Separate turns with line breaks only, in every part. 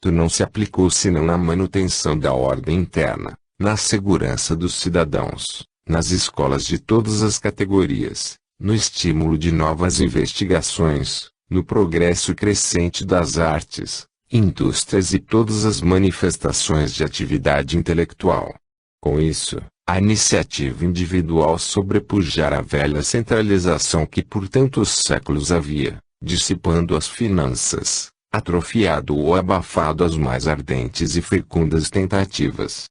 não se aplicou senão na manutenção da ordem interna, na segurança dos cidadãos, nas escolas de todas as categorias, no estímulo de novas investigações, no progresso crescente das artes, indústrias e todas as manifestações de atividade intelectual. Com isso, a iniciativa individual sobrepujara a velha centralização que por tantos séculos havia, dissipando as finanças, atrofiado ou abafado as mais ardentes e fecundas tentativas.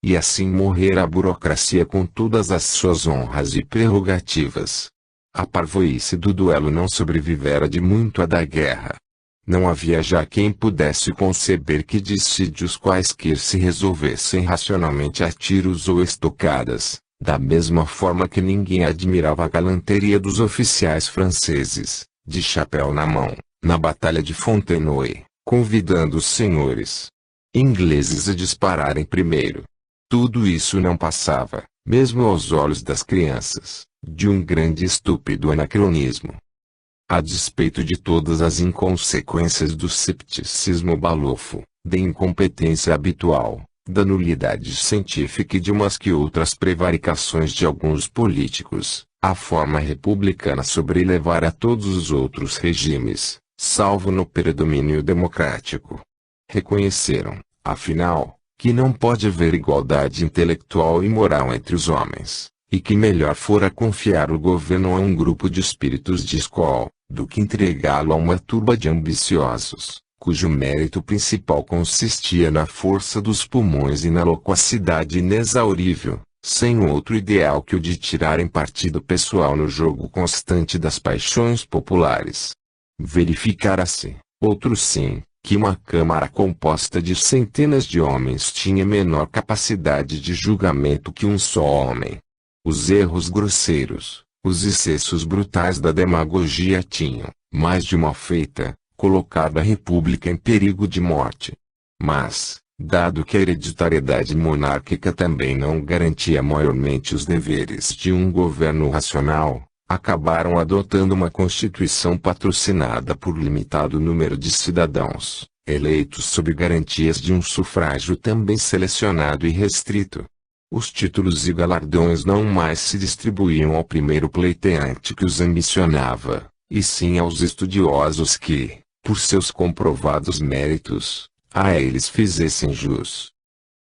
E assim morrera a burocracia com todas as suas honras e prerrogativas. A parvoíce do duelo não sobrevivera de muito à da guerra. Não havia já quem pudesse conceber que dissídios quaisquer se resolvessem racionalmente a tiros ou estocadas, da mesma forma que ninguém admirava a galanteria dos oficiais franceses, de chapéu na mão, na Batalha de Fontenoy, convidando os senhores ingleses a dispararem primeiro. Tudo isso não passava, mesmo aos olhos das crianças, de um grande e estúpido anacronismo. A despeito de todas as inconsequências do cepticismo balofo, da incompetência habitual, da nulidade científica e de umas que outras prevaricações de alguns políticos, a forma republicana sobrelevara a todos os outros regimes, salvo no predomínio democrático. Reconheceram, afinal, que não pode haver igualdade intelectual e moral entre os homens, e que melhor fora confiar o governo a um grupo de espíritos de escola, do que entregá-lo a uma turba de ambiciosos, cujo mérito principal consistia na força dos pulmões e na loquacidade inexaurível, sem outro ideal que o de tirarem partido pessoal no jogo constante das paixões populares. Verificara-se, outro sim, que uma Câmara composta de centenas de homens tinha menor capacidade de julgamento que um só homem. Os erros grosseiros, os excessos brutais da demagogia tinham, mais de uma feita, colocado a República em perigo de morte. Mas, dado que a hereditariedade monárquica também não garantia maiormente os deveres de um governo racional, acabaram adotando uma Constituição patrocinada por limitado número de cidadãos, eleitos sob garantias de um sufrágio também selecionado e restrito. Os títulos e galardões não mais se distribuíam ao primeiro pleiteante que os ambicionava, e sim aos estudiosos que, por seus comprovados méritos, a eles fizessem jus.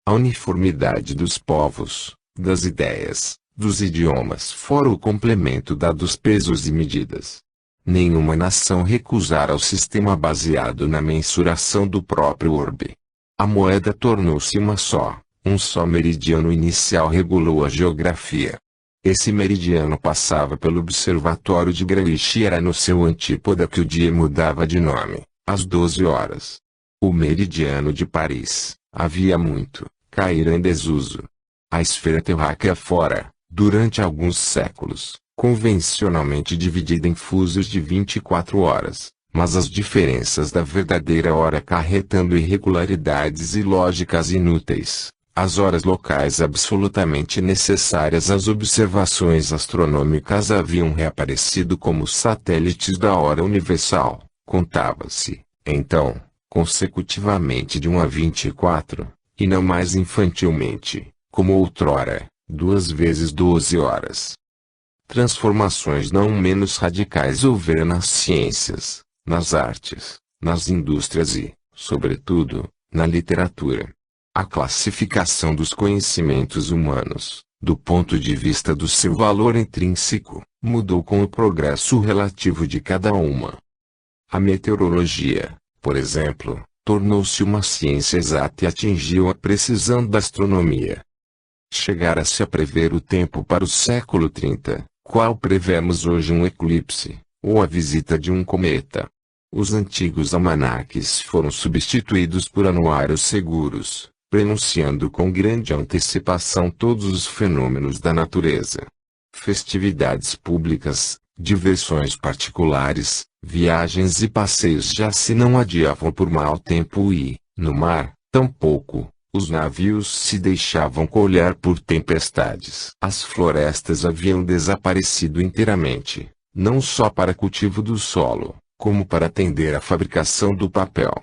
A uniformidade dos povos, das ideias, dos idiomas fora o complemento dado dos pesos e medidas. Nenhuma nação recusara o sistema baseado na mensuração do próprio orbe. A moeda tornou-se uma só. Um só meridiano inicial regulou a geografia. Esse meridiano passava pelo observatório de Greenwich e era no seu antípoda que o dia mudava de nome, às 12 horas. O meridiano de Paris, havia muito, caíra em desuso. A esfera terráquea fora, durante alguns séculos, convencionalmente dividida em fusos de 24 horas, mas as diferenças da verdadeira hora acarretando irregularidades e lógicas inúteis. As horas locais absolutamente necessárias às observações astronômicas haviam reaparecido como satélites da hora universal. Contava-se, então, consecutivamente de 1 a 24, e não mais infantilmente, como outrora, 2 vezes 12 horas. Transformações não menos radicais houveram nas ciências, nas artes, nas indústrias e, sobretudo, na literatura. A classificação dos conhecimentos humanos, do ponto de vista do seu valor intrínseco, mudou com o progresso relativo de cada uma. A meteorologia, por exemplo, tornou-se uma ciência exata e atingiu a precisão da astronomia. Chegara-se a prever o tempo para o século 30, qual prevemos hoje um eclipse, ou a visita de um cometa. Os antigos almanaques foram substituídos por anuários seguros, prenunciando com grande antecipação todos os fenômenos da natureza. Festividades públicas, diversões particulares, viagens e passeios já se não adiavam por mau tempo e, no mar, tampouco, os navios se deixavam colher por tempestades. As florestas haviam desaparecido inteiramente, não só para cultivo do solo, como para atender à fabricação do papel.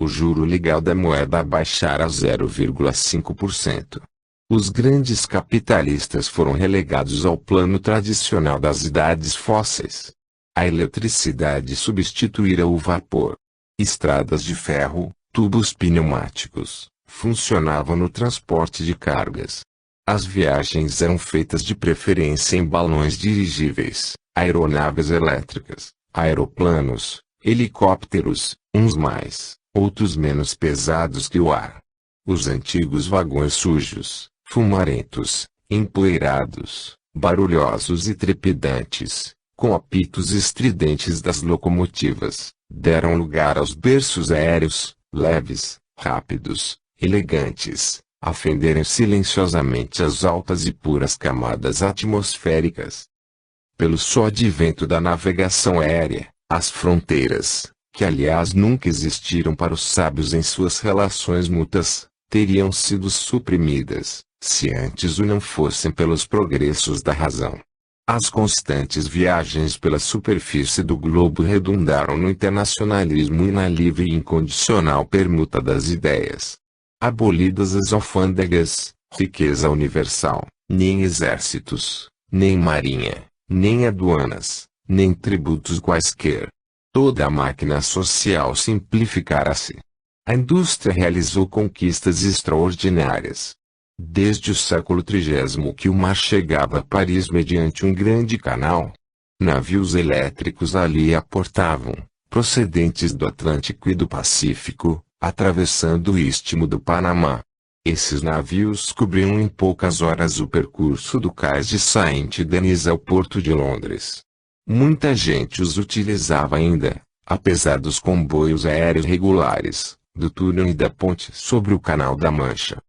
o juro legal da moeda baixara a 0,5%. Os grandes capitalistas foram relegados ao plano tradicional das idades fósseis. A eletricidade substituíra o vapor. Estradas de ferro, tubos pneumáticos, funcionavam no transporte de cargas. As viagens eram feitas de preferência em balões dirigíveis, aeronaves elétricas, aeroplanos, helicópteros, uns mais, outros menos pesados que o ar. Os antigos vagões sujos, fumarentos, empoeirados, barulhosos e trepidantes, com apitos estridentes das locomotivas, deram lugar aos berços aéreos, leves, rápidos, elegantes, a fenderem silenciosamente as altas e puras camadas atmosféricas. Pelo só advento da navegação aérea, as fronteiras, que aliás nunca existiram para os sábios em suas relações mútuas, teriam sido suprimidas, se antes o não fossem pelos progressos da razão. As constantes viagens pela superfície do globo redundaram no internacionalismo e na livre e incondicional permuta das ideias. Abolidas as alfândegas, riqueza universal, nem exércitos, nem marinha, nem aduanas, nem tributos quaisquer. Toda a máquina social simplificara-se. A indústria realizou conquistas extraordinárias. Desde o século XX que o mar chegava a Paris mediante um grande canal. Navios elétricos ali aportavam, procedentes do Atlântico e do Pacífico, atravessando o istmo do Panamá. Esses navios cobriam em poucas horas o percurso do cais de Saint-Denis ao porto de Londres. Muita gente os utilizava ainda, apesar dos comboios aéreos regulares, do túnel e da ponte sobre o Canal da Mancha.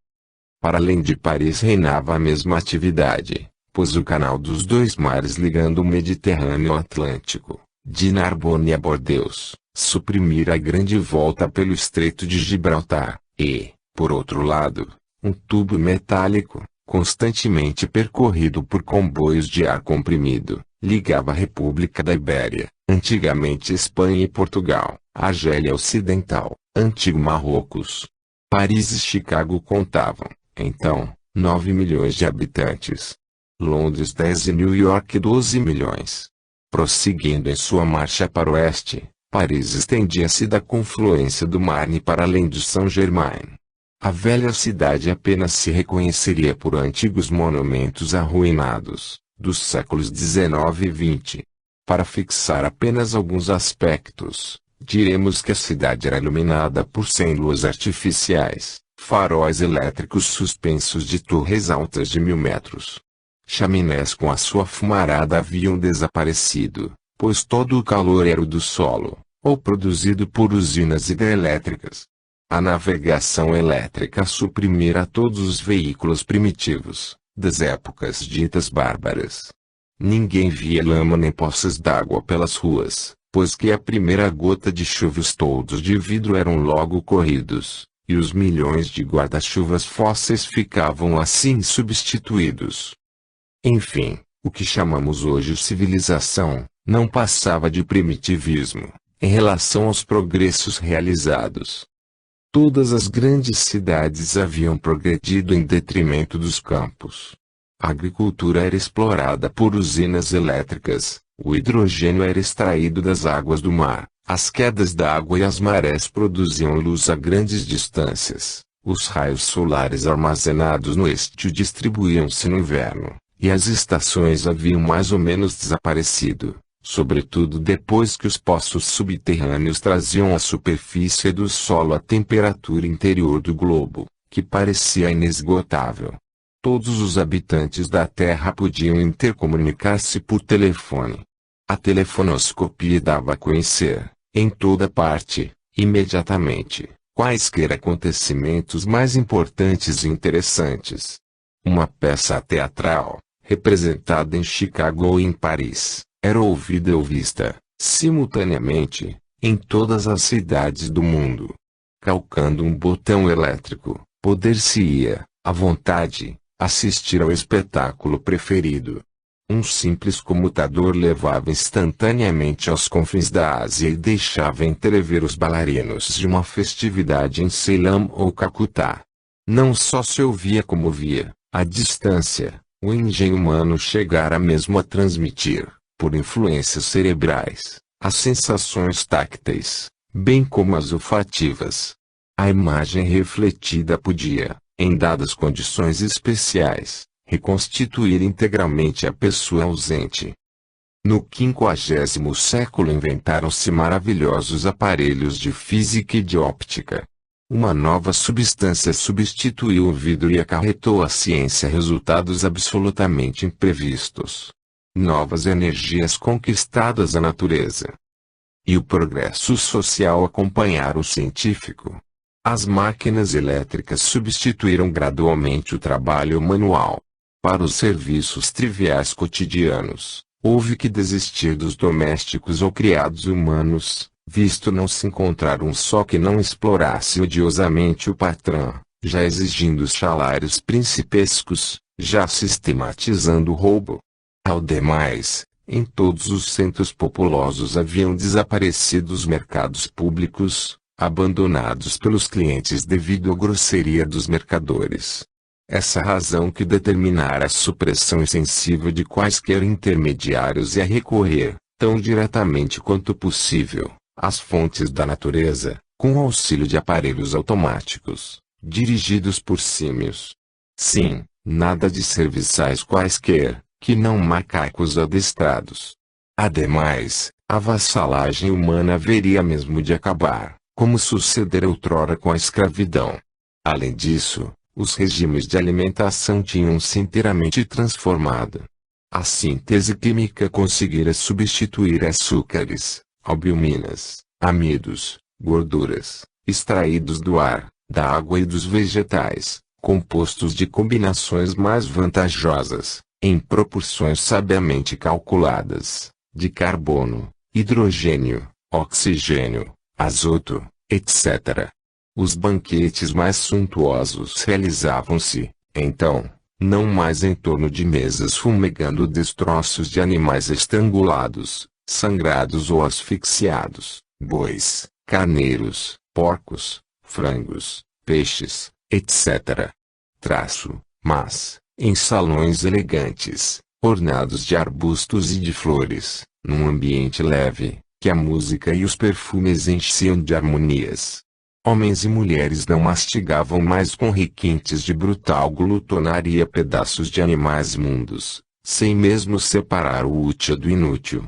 Para além de Paris reinava a mesma atividade, pois o canal dos dois mares ligando o Mediterrâneo ao Atlântico, de Narbonne a Bordeaux, suprimira a grande volta pelo Estreito de Gibraltar, e, por outro lado, um tubo metálico, constantemente percorrido por comboios de ar comprimido, ligava a República da Ibéria, antigamente Espanha e Portugal, Argélia Ocidental, antigo Marrocos. Paris e Chicago contavam, então, 9 milhões de habitantes. Londres 10 e New York 12 milhões. Prosseguindo em sua marcha para o oeste, Paris estendia-se da confluência do Marne para além de Saint-Germain. A velha cidade apenas se reconheceria por antigos monumentos arruinados, dos séculos XIX e XX. Para fixar apenas alguns aspectos, diremos que a cidade era iluminada por 100 luas artificiais, faróis elétricos suspensos de torres altas de 1000 metros. Chaminés com a sua fumarada haviam desaparecido, pois todo o calor era o do solo, ou produzido por usinas hidrelétricas. A navegação elétrica suprimira todos os veículos primitivos, das épocas ditas bárbaras. Ninguém via lama nem poças d'água pelas ruas, pois que a primeira gota de chuva os toldos de vidro eram logo corridos, e os milhões de guarda-chuvas fósseis ficavam assim substituídos. Enfim, o que chamamos hoje de civilização, não passava de primitivismo, em relação aos progressos realizados. Todas as grandes cidades haviam progredido em detrimento dos campos. A agricultura era explorada por usinas elétricas, o hidrogênio era extraído das águas do mar, as quedas d'água e as marés produziam luz a grandes distâncias, os raios solares armazenados no estio distribuíam-se no inverno, e as estações haviam mais ou menos desaparecido, sobretudo depois que os poços subterrâneos traziam à superfície do solo a temperatura interior do globo, que parecia inesgotável. Todos os habitantes da Terra podiam intercomunicar-se por telefone. A telefonoscopia dava a conhecer, em toda parte, imediatamente, quaisquer acontecimentos mais importantes e interessantes. Uma peça teatral, representada em Chicago ou em Paris, era ouvida ou vista, simultaneamente, em todas as cidades do mundo. Calcando um botão elétrico, poder-se-ia, à vontade, assistir ao espetáculo preferido. Um simples comutador levava instantaneamente aos confins da Ásia e deixava entrever os bailarinos de uma festividade em Ceilão ou Calcutá. Não só se ouvia como via, à distância, o engenho humano chegara mesmo a transmitir, por influências cerebrais, as sensações tácteis, bem como as olfativas. A imagem refletida podia, em dadas condições especiais, reconstituir integralmente a pessoa ausente. No 50º século inventaram-se maravilhosos aparelhos de física e de óptica. Uma nova substância substituiu o vidro e acarretou à ciência resultados absolutamente imprevistos. Novas energias conquistadas à natureza. E o progresso social acompanhara o científico. As máquinas elétricas substituíram gradualmente o trabalho manual. Para os serviços triviais cotidianos, houve que desistir dos domésticos ou criados humanos, visto não se encontrar um só que não explorasse odiosamente o patrão, já exigindo os salários principescos, já sistematizando o roubo. Ao demais, em todos os centros populosos haviam desaparecido os mercados públicos, abandonados pelos clientes devido à grosseria dos mercadores. Essa razão que determinara a supressão insensível de quaisquer intermediários e a recorrer, tão diretamente quanto possível, às fontes da natureza, com o auxílio de aparelhos automáticos, dirigidos por símios. Sim, nada de serviçais quaisquer, que não macacos adestrados. Ademais, a vassalagem humana haveria mesmo de acabar, como sucedera outrora com a escravidão. Além disso, os regimes de alimentação tinham-se inteiramente transformado. A síntese química conseguira substituir açúcares, albuminas, amidos, gorduras, extraídos do ar, da água e dos vegetais, compostos de combinações mais vantajosas, em proporções sabiamente calculadas, de carbono, hidrogênio, oxigênio, azoto, etc. Os banquetes mais suntuosos realizavam-se, então, não mais em torno de mesas fumegando destroços de animais estrangulados, sangrados ou asfixiados, bois, carneiros, porcos, frangos, peixes, etc. Mas, em salões elegantes, ornados de arbustos e de flores, num ambiente leve, que a música e os perfumes enchiam de harmonias. Homens e mulheres não mastigavam mais com requintes de brutal glutonaria pedaços de animais imundos, sem mesmo separar o útil do inútil.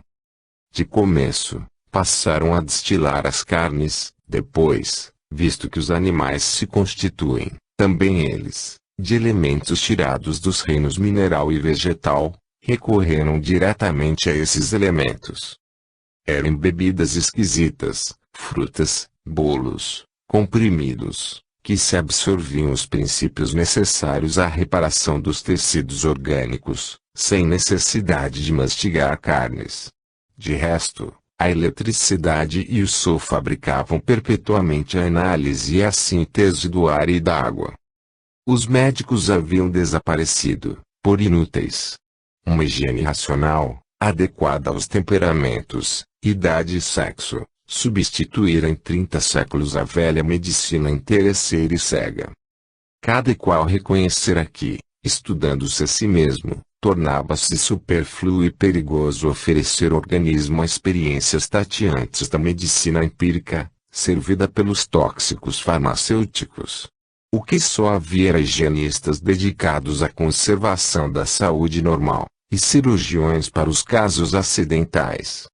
De começo, passaram a destilar as carnes, depois, visto que os animais se constituem, também eles, de elementos tirados dos reinos mineral e vegetal, recorreram diretamente a esses elementos. Eram bebidas esquisitas, frutas, bolos, comprimidos, que se absorviam os princípios necessários à reparação dos tecidos orgânicos, sem necessidade de mastigar carnes. De resto, a eletricidade e o sol fabricavam perpetuamente a análise e a síntese do ar e da água. Os médicos haviam desaparecido, por inúteis. Uma higiene racional, adequada aos temperamentos, idade e sexo, substituíra em 30 séculos a velha medicina interesseira e cega. Cada qual reconhecera que, estudando-se a si mesmo, tornava-se supérfluo e perigoso oferecer ao organismo a experiências tateantes da medicina empírica, servida pelos tóxicos farmacêuticos. O que só havia era higienistas dedicados à conservação da saúde normal, e cirurgiões para os casos acidentais.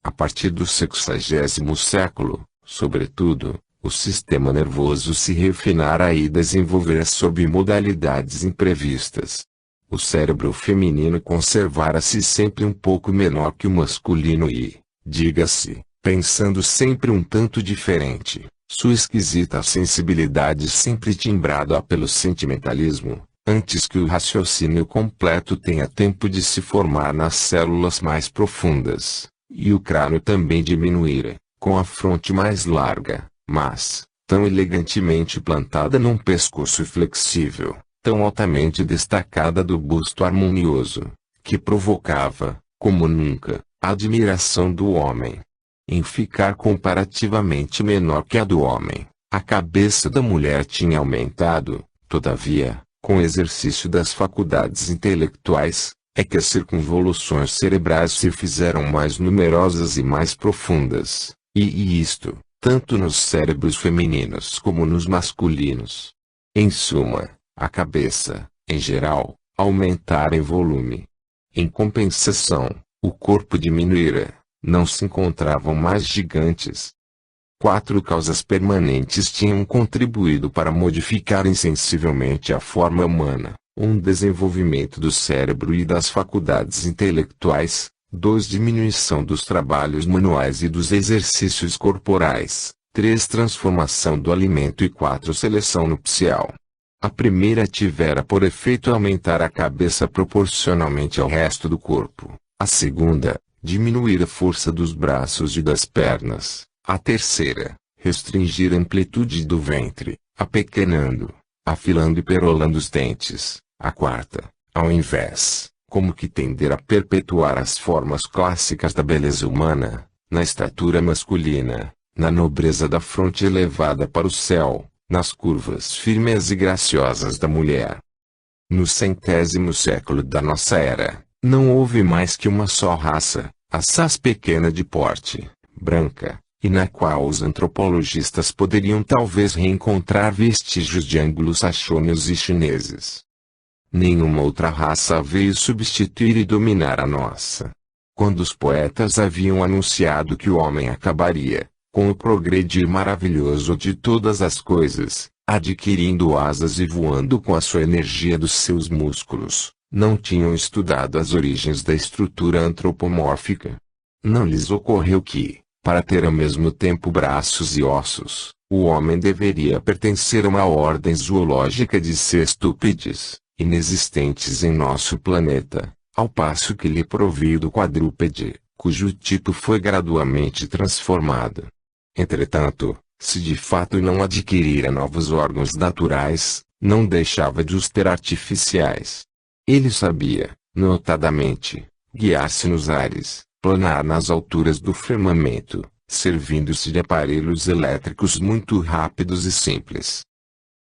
A partir do 60º século, sobretudo, o sistema nervoso se refinara e desenvolvera sob modalidades imprevistas. O cérebro feminino conservara-se sempre um pouco menor que o masculino e, diga-se, pensando sempre um tanto diferente, sua esquisita sensibilidade sempre timbrada pelo sentimentalismo, antes que o raciocínio completo tenha tempo de se formar nas células mais profundas, e o crânio também diminuíra, com a fronte mais larga, mas, tão elegantemente plantada num pescoço flexível, tão altamente destacada do busto harmonioso, que provocava, como nunca, a admiração do homem. Em ficar comparativamente menor que a do homem, a cabeça da mulher tinha aumentado, todavia, com o exercício das faculdades intelectuais, é que as circunvoluções cerebrais se fizeram mais numerosas e mais profundas, e isto, tanto nos cérebros femininos como nos masculinos. Em suma, a cabeça, em geral, aumentara em volume. Em compensação, o corpo diminuíra, não se encontravam mais gigantes. 4 causas permanentes tinham contribuído para modificar insensivelmente a forma humana: desenvolvimento do cérebro e das faculdades intelectuais; 2. Diminuição dos trabalhos manuais e dos exercícios corporais; 3. Transformação do alimento; e 4. Seleção nupcial. A primeira tivera por efeito aumentar a cabeça proporcionalmente ao resto do corpo; a segunda, diminuir a força dos braços e das pernas; a terceira, restringir a amplitude do ventre, apequenando, afilando e perolando os dentes; a quarta, ao invés, como que tender a perpetuar as formas clássicas da beleza humana, na estatura masculina, na nobreza da fronte elevada para o céu, nas curvas firmes e graciosas da mulher. No 100º século da nossa era, não houve mais que uma só raça, a Sas pequena de porte, branca, e na qual os antropologistas poderiam talvez reencontrar vestígios de anglo-saxônios e chineses. Nenhuma outra raça veio substituir e dominar a nossa. Quando os poetas haviam anunciado que o homem acabaria, com o progredir maravilhoso de todas as coisas, adquirindo asas e voando com a sua energia dos seus músculos, não tinham estudado as origens da estrutura antropomórfica. Não lhes ocorreu que, para ter ao mesmo tempo braços e ossos, o homem deveria pertencer a uma ordem zoológica de sextúpedes, inexistentes em nosso planeta, ao passo que lhe proveu do quadrúpede, cujo tipo foi gradualmente transformado. Entretanto, se de fato não adquirira novos órgãos naturais, não deixava de os ter artificiais. Ele sabia, notadamente, guiar-se nos ares, planar nas alturas do firmamento, servindo-se de aparelhos elétricos muito rápidos e simples.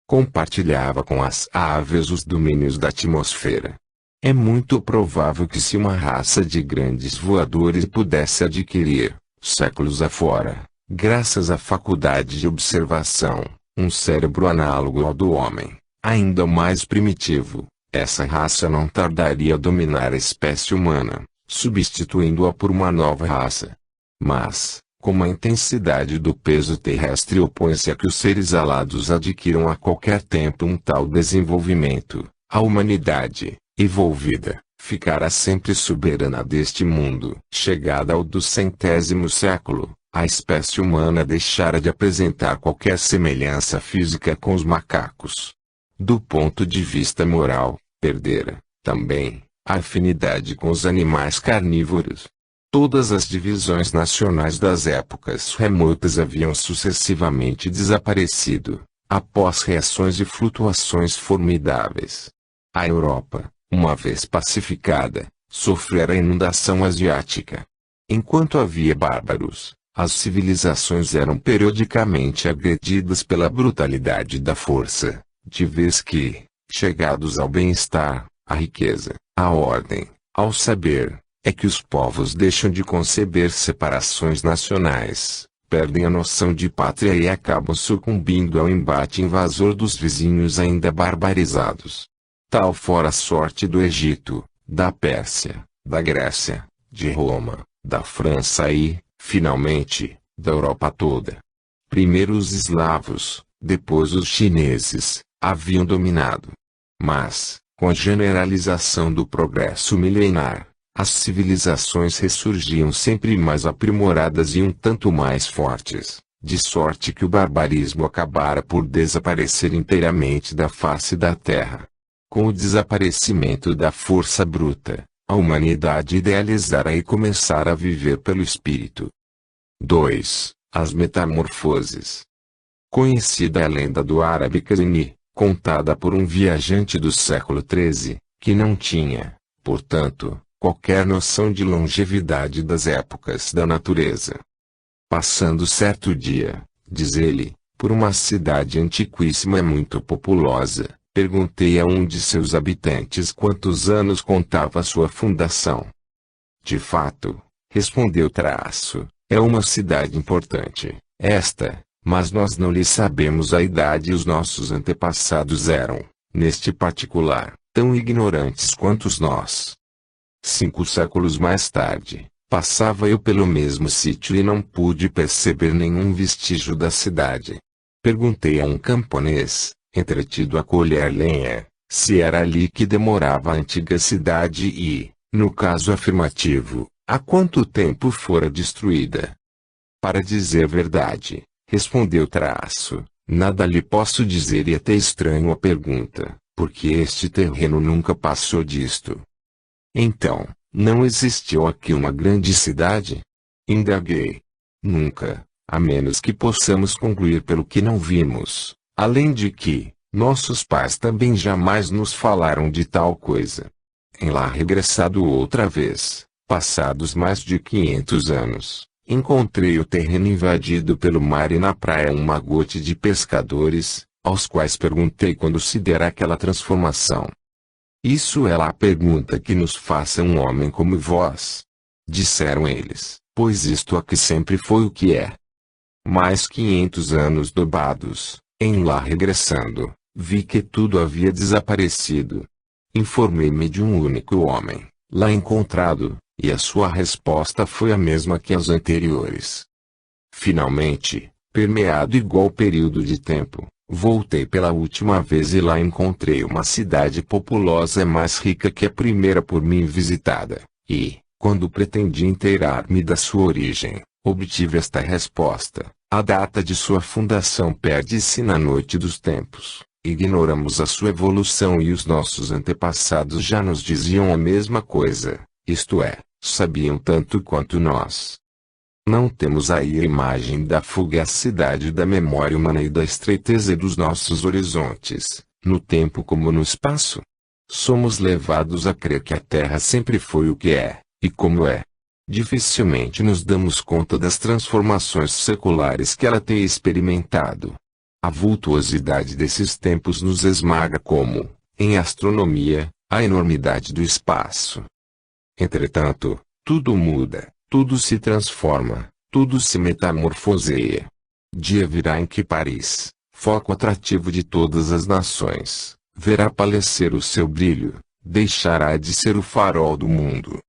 Compartilhava com as aves os domínios da atmosfera. É muito provável que se uma raça de grandes voadores pudesse adquirir, séculos afora, graças à faculdade de observação, um cérebro análogo ao do homem, ainda mais primitivo, essa raça não tardaria a dominar a espécie humana, substituindo-a por uma nova raça. Mas, como a intensidade do peso terrestre opõe-se a que os seres alados adquiram a qualquer tempo um tal desenvolvimento, a humanidade, evolvida, ficará sempre soberana deste mundo. Chegada ao do 100º século, a espécie humana deixara de apresentar qualquer semelhança física com os macacos. Do ponto de vista moral, perdera, também, a afinidade com os animais carnívoros. Todas as divisões nacionais das épocas remotas haviam sucessivamente desaparecido, após reações e flutuações formidáveis. A Europa, uma vez pacificada, sofrera a inundação asiática. Enquanto havia bárbaros, as civilizações eram periodicamente agredidas pela brutalidade da força, de vez que, chegados ao bem-estar, à riqueza, à ordem, ao saber, é que os povos deixam de conceber separações nacionais, perdem a noção de pátria e acabam sucumbindo ao embate invasor dos vizinhos ainda barbarizados. Tal fora a sorte do Egito, da Pérsia, da Grécia, de Roma, da França e, finalmente, da Europa toda. Primeiro os eslavos, depois os chineses, haviam dominado. Mas, com a generalização do progresso milenar, as civilizações ressurgiam sempre mais aprimoradas e um tanto mais fortes, de sorte que o barbarismo acabara por desaparecer inteiramente da face da terra. Com o desaparecimento da força bruta, a humanidade idealizara e começara a viver pelo espírito. 2. As metamorfoses. Conhecida é a lenda do árabe Kazini, contada por um viajante do século XIII, que não tinha, portanto, qualquer noção de longevidade das épocas da natureza. Passando certo dia, diz ele, por uma cidade antiquíssima e muito populosa, perguntei a um de seus habitantes quantos anos contava sua fundação. De fato, respondeu Traço, é uma cidade importante, esta, mas nós não lhe sabemos a idade e os nossos antepassados eram, neste particular, tão ignorantes quanto nós. 5 séculos mais tarde, passava eu pelo mesmo sítio e não pude perceber nenhum vestígio da cidade. Perguntei a um camponês, entretido a colher lenha, se era ali que demorava a antiga cidade e, no caso afirmativo, há quanto tempo fora destruída. Para dizer verdade, respondeu Traço, nada lhe posso dizer e até estranho a pergunta, porque este terreno nunca passou disto. Então, não existiu aqui uma grande cidade? Indaguei. Nunca, a menos que possamos concluir pelo que não vimos, além de que, nossos pais também jamais nos falaram de tal coisa. Em lá regressado outra vez, passados mais de 500 anos, encontrei o terreno invadido pelo mar e na praia um magote de pescadores, aos quais perguntei quando se dera aquela transformação. Isso é lá a pergunta que nos faça um homem como vós. Disseram eles, pois isto aqui sempre foi o que é. Mais 500 anos dobrados, em lá regressando, vi que tudo havia desaparecido. Informei-me de um único homem, lá encontrado, e a sua resposta foi a mesma que as anteriores. Finalmente, permeado igual período de tempo, voltei pela última vez e lá encontrei uma cidade populosa e mais rica que a primeira por mim visitada, e, quando pretendi inteirar-me da sua origem, obtive esta resposta: a data de sua fundação perde-se na noite dos tempos. Ignoramos a sua evolução e os nossos antepassados já nos diziam a mesma coisa, isto é, sabiam tanto quanto nós. Não temos aí a imagem da fugacidade da memória humana e da estreiteza dos nossos horizontes, no tempo como no espaço. Somos levados a crer que a Terra sempre foi o que é, e como é. Dificilmente nos damos conta das transformações seculares que ela tem experimentado. A vultuosidade desses tempos nos esmaga como, em astronomia, a enormidade do espaço. Entretanto, tudo muda, tudo se transforma, tudo se metamorfoseia. Dia virá em que Paris, foco atrativo de todas as nações, verá palecer o seu brilho, deixará de ser o farol do mundo.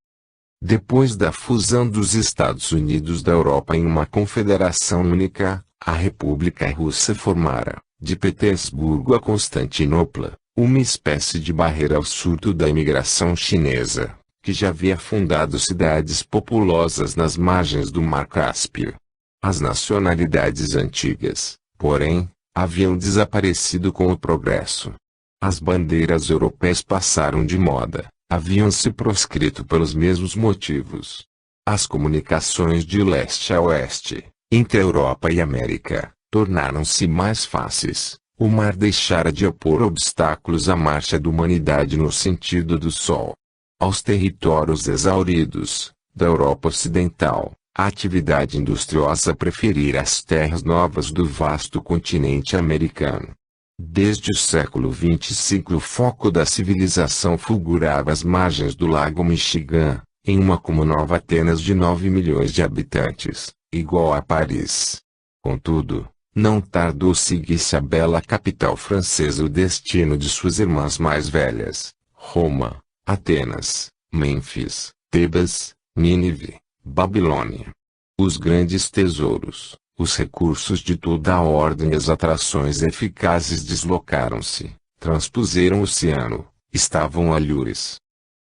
Depois da fusão dos Estados Unidos da Europa em uma confederação única, a República Russa formara, de Petersburgo a Constantinopla, uma espécie de barreira ao surto da imigração chinesa, que já havia fundado cidades populosas nas margens do Mar Cáspio. As nacionalidades antigas, porém, haviam desaparecido com o progresso. As bandeiras europeias passaram de moda, haviam se proscrito pelos mesmos motivos. As comunicações de leste a oeste, entre a Europa e a América, tornaram-se mais fáceis. O mar deixara de opor obstáculos à marcha da humanidade no sentido do Sol. Aos territórios exauridos, da Europa Ocidental, a atividade industriosa preferira as terras novas do vasto continente americano. Desde o século XXV o foco da civilização fulgurava às margens do lago Michigan, em uma como nova Atenas de 9 milhões de habitantes, igual a Paris. Contudo, não tardou seguir-se a bela capital francesa o destino de suas irmãs mais velhas, Roma, Atenas, Mênfis, Tebas, Nínive, Babilônia. Os grandes tesouros, os recursos de toda a ordem e as atrações eficazes deslocaram-se, transpuseram o oceano, estavam alhures.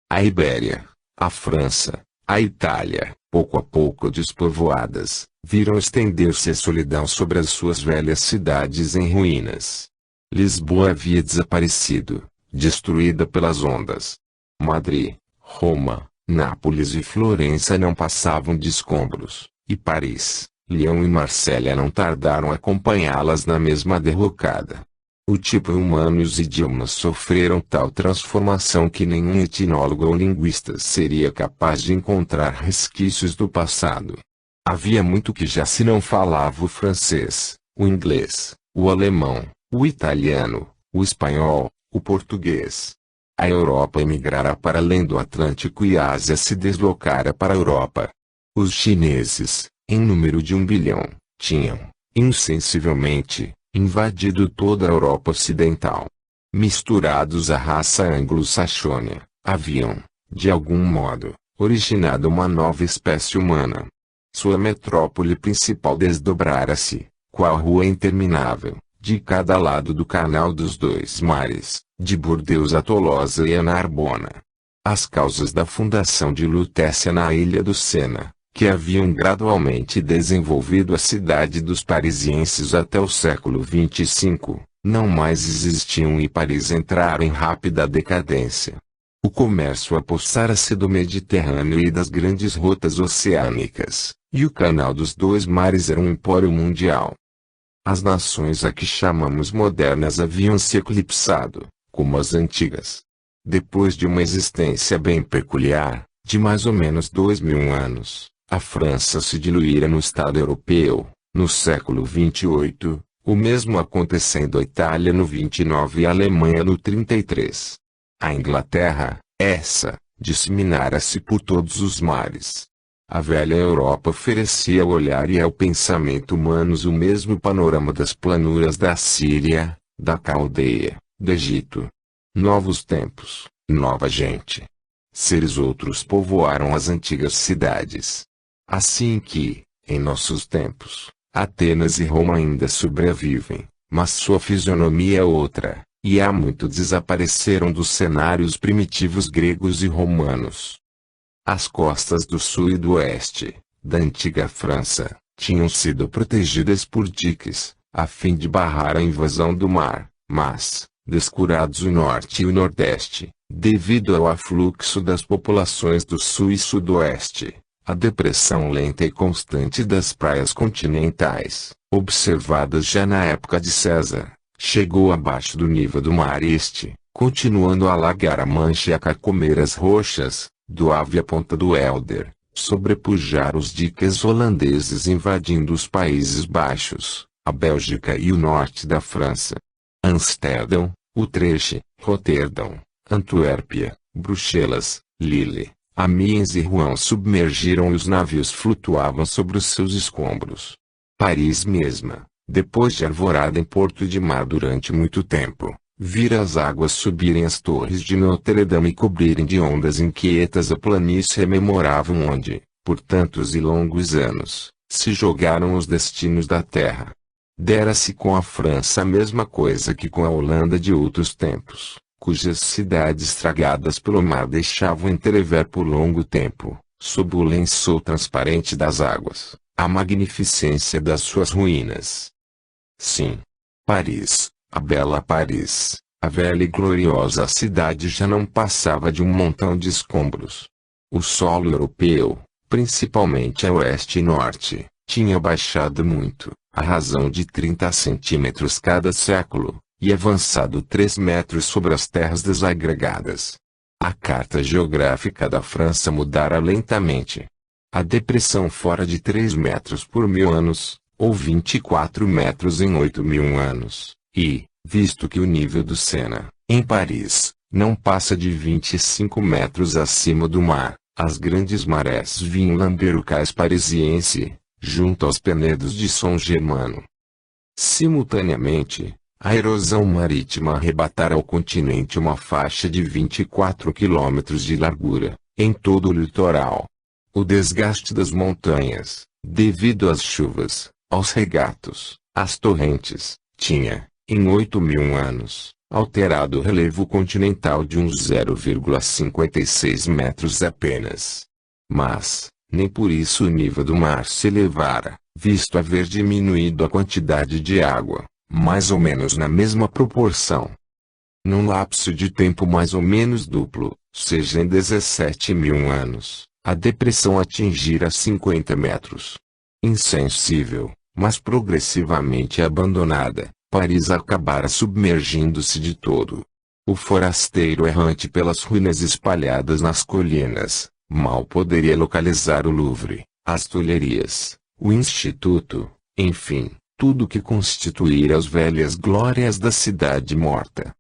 A Ibéria, a França, a Itália, pouco a pouco despovoadas, viram estender-se a solidão sobre as suas velhas cidades em ruínas. Lisboa havia desaparecido, destruída pelas ondas. Madrid, Roma, Nápoles e Florença não passavam de escombros, e Paris, Lyon e Marsella não tardaram a acompanhá-las na mesma derrocada. O tipo humano e os idiomas sofreram tal transformação que nenhum etnólogo ou linguista seria capaz de encontrar resquícios do passado. Havia muito que já se não falava: o francês, o inglês, o alemão, o italiano, o espanhol, o português. A Europa emigrara para além do Atlântico e a Ásia se deslocara para a Europa. Os chineses, em número de 1 bilhão, tinham, insensivelmente, invadido toda a Europa Ocidental. Misturados à raça anglo-saxônia, haviam, de algum modo, originado uma nova espécie humana. Sua metrópole principal desdobrara-se, qual rua interminável, de cada lado do Canal dos Dois Mares, de Bordeaux a Tolosa e a Narbona. As causas da fundação de Lutécia na ilha do Sena, que haviam gradualmente desenvolvido a cidade dos parisienses até o século XXV, não mais existiam e Paris entrara em rápida decadência. O comércio apossara-se do Mediterrâneo e das grandes rotas oceânicas, e o Canal dos Dois Mares era um empório mundial. As nações a que chamamos modernas haviam se eclipsado, como as antigas. Depois de uma existência bem peculiar, de mais ou menos 2000 anos, a França se diluíra no Estado europeu, no século XXVIII, o mesmo acontecendo à Itália no 29 e à Alemanha no 33. A Inglaterra, essa, disseminara-se por todos os mares. A velha Europa oferecia ao olhar e ao pensamento humanos o mesmo panorama das planuras da Síria, da Caldeia, do Egito. Novos tempos, nova gente. Seres outros povoaram as antigas cidades. Assim que, em nossos tempos, Atenas e Roma ainda sobrevivem, mas sua fisionomia é outra, e há muito desapareceram dos cenários primitivos gregos e romanos. As costas do sul e do oeste, da antiga França, tinham sido protegidas por diques, a fim de barrar a invasão do mar, mas, descurados o norte e o nordeste, devido ao afluxo das populações do sul e sudoeste, a depressão lenta e constante das praias continentais, observadas já na época de César, chegou abaixo do nível do mar este, continuando a alagar a Mancha e a carcomer as rochas, do Ave à ponta do Elder, sobrepujar os diques holandeses invadindo os Países Baixos, a Bélgica e o norte da França. Amsterdão, Utrecht, Roterdão, Antuérpia, Bruxelas, Lille, Amiens e Rouen submergiram e os navios flutuavam sobre os seus escombros. Paris mesma, depois de arvorada em porto de mar durante muito tempo, vira as águas subirem as torres de Notre-Dame e cobrirem de ondas inquietas a planície rememoravam onde, por tantos e longos anos, se jogaram os destinos da terra. Dera-se com a França a mesma coisa que com a Holanda de outros tempos, cujas cidades estragadas pelo mar deixavam entrever por longo tempo, sob o lençol transparente das águas, a magnificência das suas ruínas. Sim. Paris, a bela Paris, a velha e gloriosa cidade já não passava de um montão de escombros. O solo europeu, principalmente a oeste e norte, tinha baixado muito, à razão de 30 centímetros cada século, e avançado 3 metros sobre as terras desagregadas. A carta geográfica da França mudara lentamente. A depressão fora de 3 metros por 1000 anos, ou 24 metros em 8.000 anos, e, visto que o nível do Sena, em Paris, não passa de 25 metros acima do mar, as grandes marés vinham lamber o cais parisiense, junto aos penedos de São Germano. Simultaneamente, a erosão marítima arrebatara ao continente uma faixa de 24 quilômetros de largura, em todo o litoral. O desgaste das montanhas, devido às chuvas, aos regatos, às torrentes, tinha, em 8.000 anos, alterado o relevo continental de uns 0,56 metros apenas. Mas, nem por isso o nível do mar se elevara, visto haver diminuído a quantidade de água, mais ou menos na mesma proporção. Num lapso de tempo mais ou menos duplo, seja em 17.000 anos, a depressão atingira 50 metros. Insensível, mas progressivamente abandonada, Paris acabara submergindo-se de todo. O forasteiro errante pelas ruínas espalhadas nas colinas, mal poderia localizar o Louvre, as Tulherias, o Instituto, enfim, tudo que constituíra as velhas glórias da cidade morta.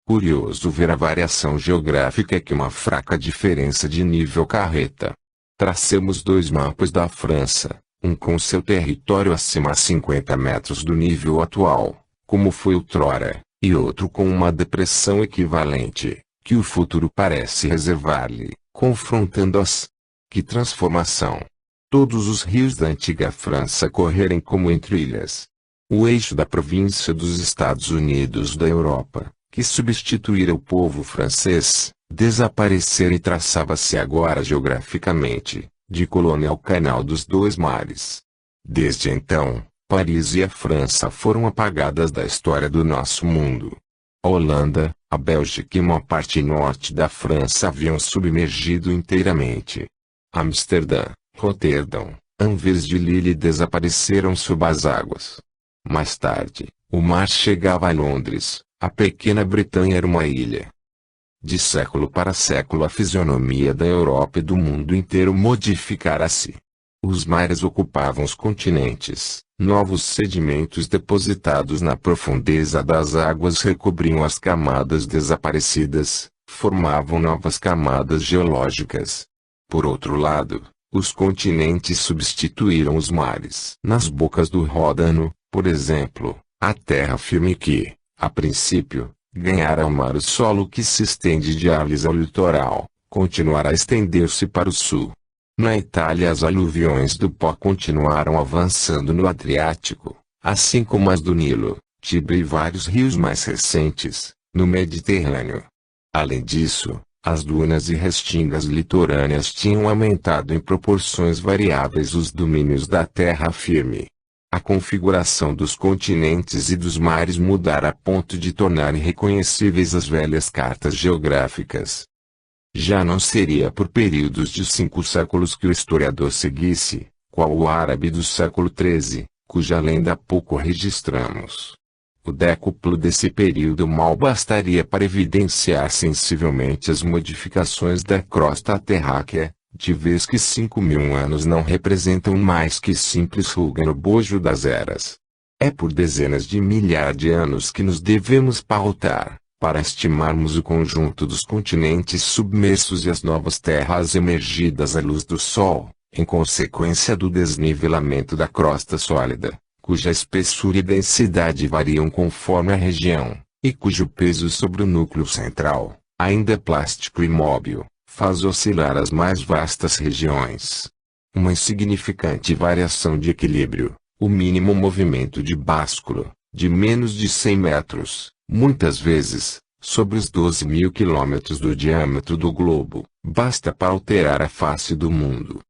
Curioso ver a variação geográfica que uma fraca diferença de nível carreta. Tracemos dois mapas da França, um com seu território acima a 50 metros do nível atual, como foi outrora, e outro com uma depressão equivalente, que o futuro parece reservar-lhe, confrontando-as. Que transformação! Todos os rios da antiga França correrem como em trilhas. O eixo da província dos Estados Unidos da Europa, que substituíra o povo francês, desaparecera e traçava-se agora geograficamente, de colônia ao Canal dos Dois Mares. Desde então, Paris e a França foram apagadas da história do nosso mundo. A Holanda, a Bélgica e uma parte norte da França haviam submergido inteiramente. Amsterdã, Roterdão, Anvers de Lille desapareceram sob as águas. Mais tarde, o mar chegava a Londres, a pequena Bretanha era uma ilha. De século para século a fisionomia da Europa e do mundo inteiro modificara-se. Os mares ocupavam os continentes, novos sedimentos depositados na profundeza das águas recobriam as camadas desaparecidas, formavam novas camadas geológicas. Por outro lado, os continentes substituíram os mares. Nas bocas do Ródano, por exemplo, a terra firme que, a princípio, ganhara ao mar o solo que se estende de Arles ao litoral, continuará a estender-se para o sul. Na Itália as aluviões do Pó continuaram avançando no Adriático, assim como as do Nilo, Tibre e vários rios mais recentes, no Mediterrâneo. Além disso, as dunas e restingas litorâneas tinham aumentado em proporções variáveis os domínios da terra firme. A configuração dos continentes e dos mares mudara a ponto de tornar irreconhecíveis as velhas cartas geográficas. Já não seria por períodos de 5 séculos que o historiador seguisse, qual o árabe do século XIII, cuja lenda pouco registramos. O décuplo desse período mal bastaria para evidenciar sensivelmente as modificações da crosta terráquea, de vez que 5.000 anos não representam mais que simples ruga no bojo das eras. É por dezenas de milhares de anos que nos devemos pautar, para estimarmos o conjunto dos continentes submersos e as novas terras emergidas à luz do Sol, em consequência do desnivelamento da crosta sólida, cuja espessura e densidade variam conforme a região, e cujo peso sobre o núcleo central, ainda plástico e móvel, faz oscilar as mais vastas regiões. Uma insignificante variação de equilíbrio, o mínimo movimento de básculo, de menos de 100 metros, muitas vezes, sobre os 12.000 quilômetros do diâmetro do globo, basta para alterar a face do mundo.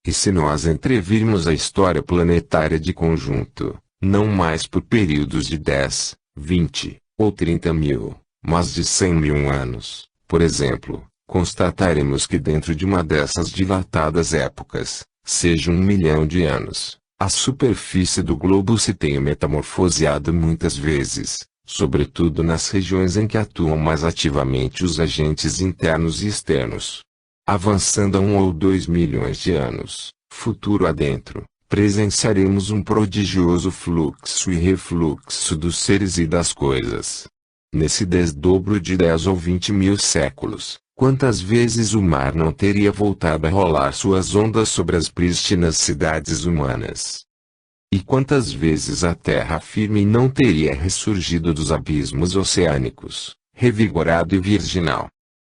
E se nós entrevirmos a história planetária de conjunto, não mais por períodos de 10, 20 ou 30.000, mas de 100.000 anos, por exemplo, constataremos que dentro de uma dessas dilatadas épocas, seja 1 milhão de anos, a superfície do globo se tenha metamorfoseado muitas vezes, sobretudo nas regiões em que atuam mais ativamente os agentes internos e externos. Avançando a 1 ou 2 milhões de anos, futuro adentro, presenciaremos um prodigioso fluxo e refluxo dos seres e das coisas. Nesse desdobro de 10 ou 20.000 séculos, quantas vezes o mar não teria voltado a rolar suas ondas sobre as prístinas cidades humanas? E quantas vezes a terra firme não teria ressurgido dos abismos oceânicos, revigorado e virginal?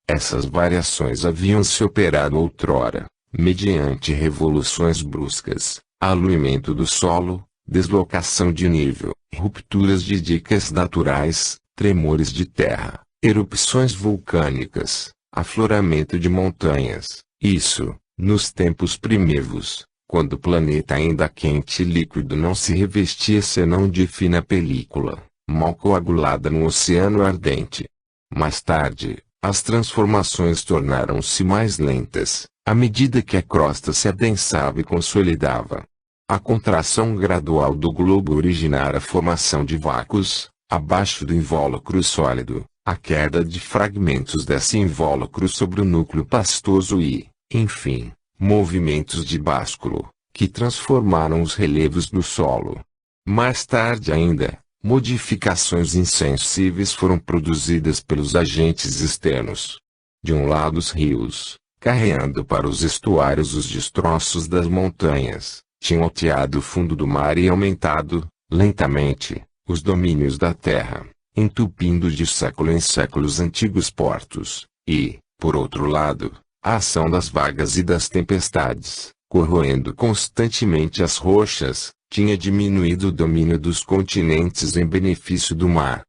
Essas variações haviam se operado outrora, mediante revoluções bruscas, aluimento do solo, deslocação de nível, rupturas de dicas naturais, tremores de terra, erupções vulcânicas, afloramento de montanhas. Isso, nos tempos primívos, quando o planeta ainda quente e líquido não se revestia senão de fina película, mal coagulada no oceano ardente. Mais tarde, as transformações tornaram-se mais lentas, à medida que a crosta se adensava e consolidava. A contração gradual do globo originara a formação de vácuos, abaixo do invólucro sólido, a queda de fragmentos desse invólucro sobre o núcleo pastoso e, enfim, movimentos de básculo, que transformaram os relevos do solo. Mais tarde ainda, modificações insensíveis foram produzidas pelos agentes externos. De um lado os rios, carreando para os estuários os destroços das montanhas, tinham alteado o fundo do mar e aumentado, lentamente, os domínios da terra, entupindo de século em século os antigos portos, e, por outro lado, a ação das vagas e das tempestades, corroendo constantemente as rochas, tinha diminuído o domínio dos continentes em benefício do mar.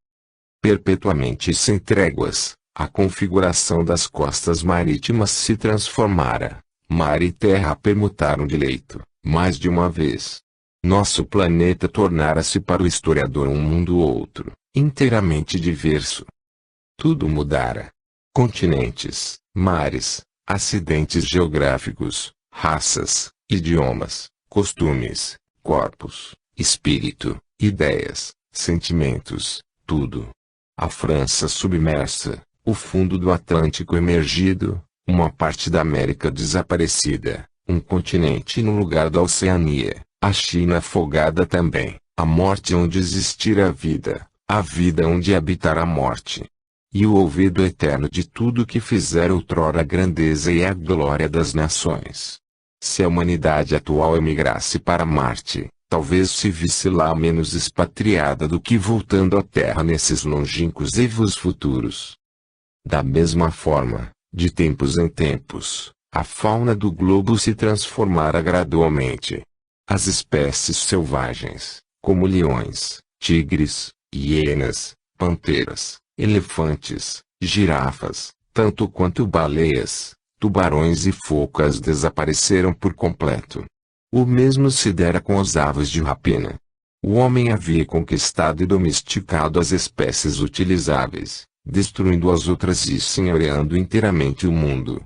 Perpetuamente sem tréguas, a configuração das costas marítimas se transformara. Mar e terra permutaram de leito, mais de uma vez. Nosso planeta tornara-se para o historiador um mundo outro, inteiramente diverso. Tudo mudara. Continentes, mares, acidentes geográficos, raças, idiomas, costumes, corpos, espírito, ideias, sentimentos, tudo. A França submersa, o fundo do Atlântico emergido, uma parte da América desaparecida, um continente no lugar da Oceania, a China afogada também, a morte onde existira a vida onde habitar a morte. E o olvido eterno de tudo que fizera outrora a grandeza e a glória das nações. Se a humanidade atual emigrasse para Marte, talvez se visse lá menos expatriada do que voltando à Terra nesses longínquos eivos futuros. Da mesma forma, de tempos em tempos, a fauna do globo se transformara gradualmente. As espécies selvagens, como leões, tigres, hienas, panteras, elefantes, girafas, tanto quanto baleias, tubarões e focas desapareceram por completo. O mesmo se dera com as aves de rapina. O homem havia conquistado e domesticado as espécies utilizáveis, destruindo as outras e senhoreando inteiramente o mundo.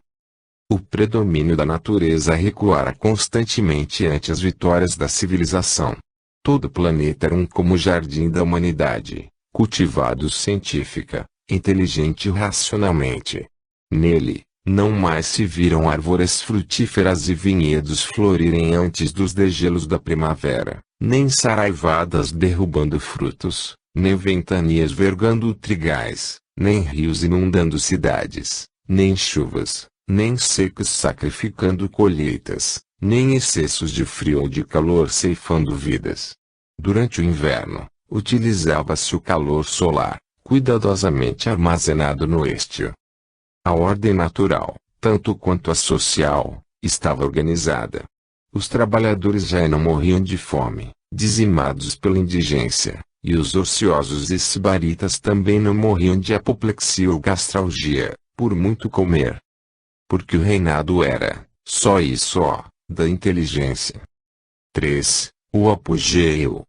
O predomínio da natureza recuara constantemente ante as vitórias da civilização. Todo o planeta era como o jardim da humanidade, cultivado científica, inteligente e racionalmente. Nele, não mais se viram árvores frutíferas e vinhedos florirem antes dos degelos da primavera, nem saraivadas derrubando frutos, nem ventanias vergando trigais, nem rios inundando cidades, nem chuvas, nem secos sacrificando colheitas, nem excessos de frio ou de calor ceifando vidas. Durante o inverno, utilizava-se o calor solar, cuidadosamente armazenado no estio. A ordem natural, tanto quanto a social, estava organizada. Os trabalhadores já não morriam de fome, dizimados pela indigência, e os ociosos e sibaritas também não morriam de apoplexia ou gastralgia, por muito comer. Porque o reinado era, só e só, da inteligência. 3. O apogeu.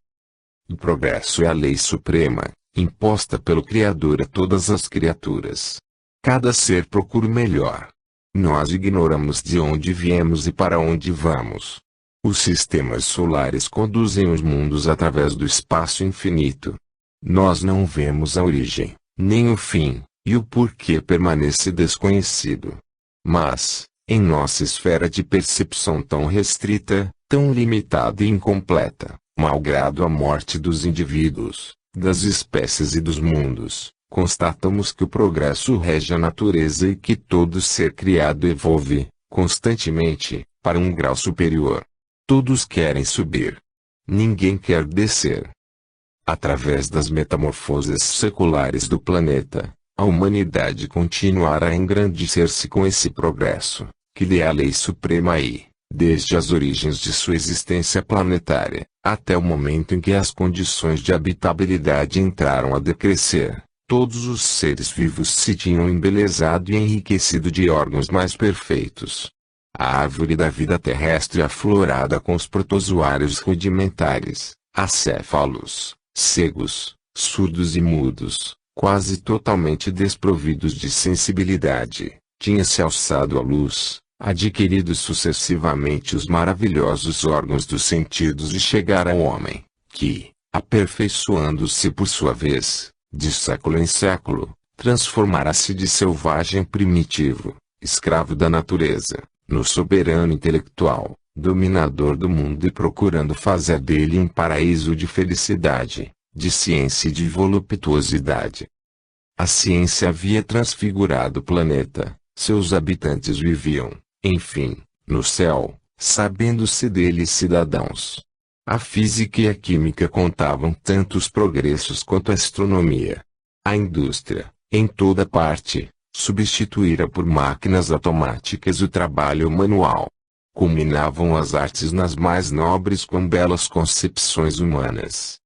O progresso é a lei suprema, imposta pelo Criador a todas as criaturas. Cada ser procura o melhor. Nós ignoramos de onde viemos e para onde vamos. Os sistemas solares conduzem os mundos através do espaço infinito. Nós não vemos a origem, nem o fim, e o porquê permanece desconhecido. Mas, em nossa esfera de percepção tão restrita, tão limitada e incompleta, malgrado a morte dos indivíduos, das espécies e dos mundos, constatamos que o progresso rege a natureza e que todo ser criado evolve, constantemente, para um grau superior. Todos querem subir. Ninguém quer descer. Através das metamorfoses seculares do planeta, a humanidade continuará a engrandecer-se com esse progresso, que lhe é a lei suprema e, desde as origens de sua existência planetária, até o momento em que as condições de habitabilidade entraram a decrescer, todos os seres vivos se tinham embelezado e enriquecido de órgãos mais perfeitos. A árvore da vida terrestre aflorada com os protozoários rudimentares, acéfalos, cegos, surdos e mudos, quase totalmente desprovidos de sensibilidade, tinha se alçado à luz, adquiridos sucessivamente os maravilhosos órgãos dos sentidos e chegar ao homem, que, aperfeiçoando-se por sua vez, de século em século, transformará-se de selvagem primitivo, escravo da natureza, no soberano intelectual, dominador do mundo e procurando fazer dele um paraíso de felicidade, de ciência e de voluptuosidade. A ciência havia transfigurado o planeta, seus habitantes viviam, enfim, no céu, sabendo-se dele cidadãos. A física e a química contavam tantos progressos quanto a astronomia. A indústria, em toda parte, substituíra por máquinas automáticas o trabalho manual. Culminavam as artes nas mais nobres com belas concepções humanas.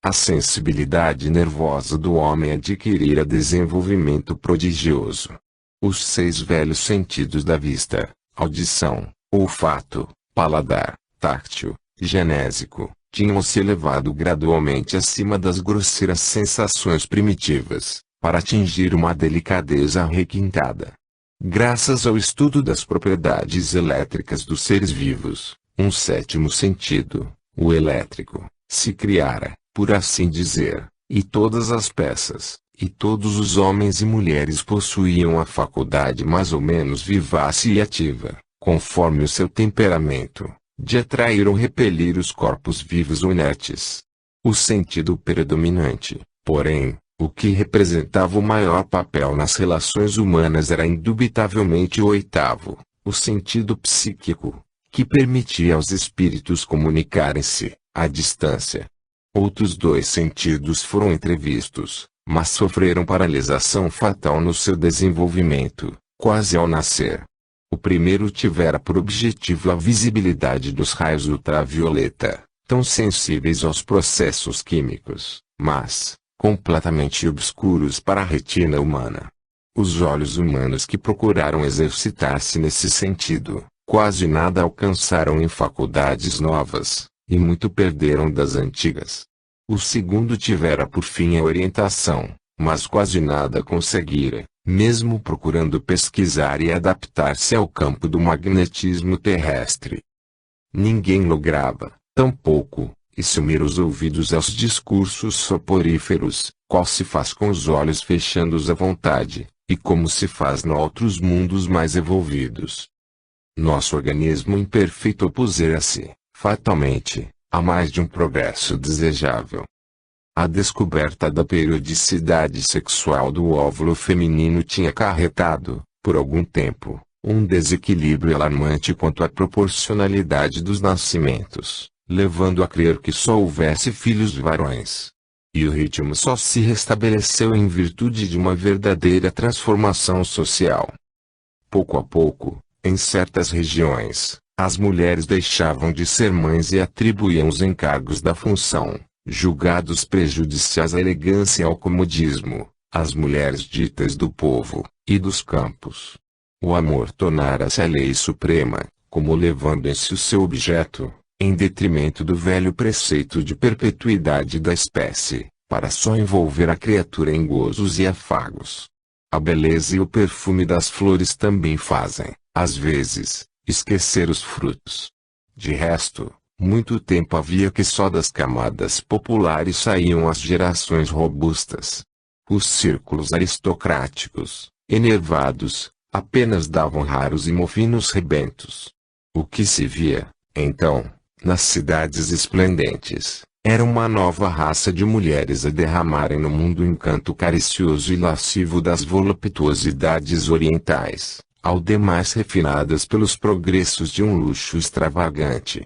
A sensibilidade nervosa do homem adquirira desenvolvimento prodigioso. Os 6 velhos sentidos da vista, audição, olfato, paladar, táctil, genésico, tinham se elevado gradualmente acima das grosseiras sensações primitivas, para atingir uma delicadeza requintada. Graças ao estudo das propriedades elétricas dos seres vivos, um 7º sentido, o elétrico, se criara, por assim dizer, e todas as peças, e todos os homens e mulheres possuíam a faculdade mais ou menos vivaz e ativa, conforme o seu temperamento, de atrair ou repelir os corpos vivos ou inertes. O sentido predominante, porém, o que representava o maior papel nas relações humanas era indubitavelmente o 8º, o sentido psíquico, que permitia aos espíritos comunicarem-se, à distância. Outros 2 sentidos foram entrevistos, mas sofreram paralisação fatal no seu desenvolvimento, quase ao nascer. O primeiro tivera por objetivo a visibilidade dos raios ultravioleta, tão sensíveis aos processos químicos, mas completamente obscuros para a retina humana. Os olhos humanos que procuraram exercitar-se nesse sentido, quase nada alcançaram em faculdades novas, e muito perderam das antigas. O segundo tivera por fim a orientação, mas quase nada conseguira, mesmo procurando pesquisar e adaptar-se ao campo do magnetismo terrestre. Ninguém lograva, tampouco, sumir os ouvidos aos discursos soporíferos, qual se faz com os olhos fechando-os à vontade, e como se faz noutros mundos mais evolvidos. Nosso organismo imperfeito opusera-se, fatalmente, a mais de um progresso desejável. A descoberta da periodicidade sexual do óvulo feminino tinha acarretado, por algum tempo, um desequilíbrio alarmante quanto à proporcionalidade dos nascimentos, levando a crer que só houvesse filhos varões. E o ritmo só se restabeleceu em virtude de uma verdadeira transformação social. Pouco a pouco, em certas regiões, as mulheres deixavam de ser mães e atribuíam os encargos da função, julgados prejudiciais à elegância e ao comodismo, às mulheres ditas do povo, e dos campos. O amor tornara-se a lei suprema, como levando em si o seu objeto, em detrimento do velho preceito de perpetuidade da espécie, para só envolver a criatura em gozos e afagos. A beleza e o perfume das flores também fazem, às vezes, esquecer os frutos. De resto, muito tempo havia que só das camadas populares saíam as gerações robustas. Os círculos aristocráticos, enervados, apenas davam raros e mofinos rebentos. O que se via, então, nas cidades esplendentes, era uma nova raça de mulheres a derramarem no mundo o encanto caricioso e lascivo das voluptuosidades orientais, ao demais refinadas pelos progressos de um luxo extravagante.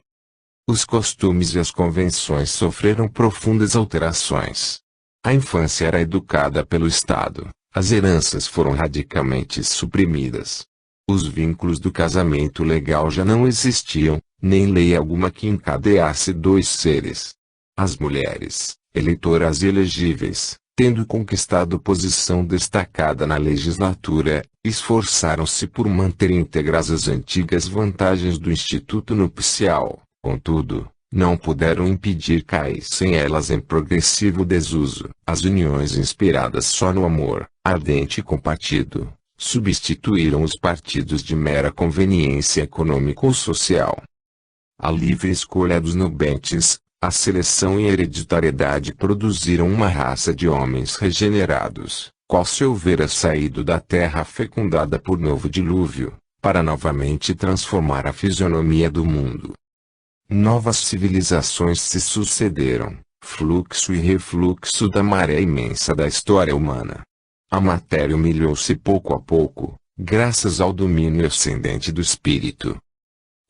Os costumes e as convenções sofreram profundas alterações. A infância era educada pelo Estado, as heranças foram radicalmente suprimidas. Os vínculos do casamento legal já não existiam, nem lei alguma que encadeasse 2 seres. As mulheres, eleitoras e elegíveis, tendo conquistado posição destacada na legislatura, esforçaram-se por manter íntegras as antigas vantagens do instituto nupcial. Contudo, não puderam impedir caíssem elas em progressivo desuso. As uniões inspiradas só no amor, ardente e compartido, substituíram os partidos de mera conveniência econômica ou social. A livre escolha dos nubentes, a seleção e a hereditariedade produziram uma raça de homens regenerados, qual se houvera saído da terra fecundada por novo dilúvio, para novamente transformar a fisionomia do mundo. Novas civilizações se sucederam, fluxo e refluxo da maré imensa da história humana. A matéria humilhou-se pouco a pouco, graças ao domínio ascendente do espírito.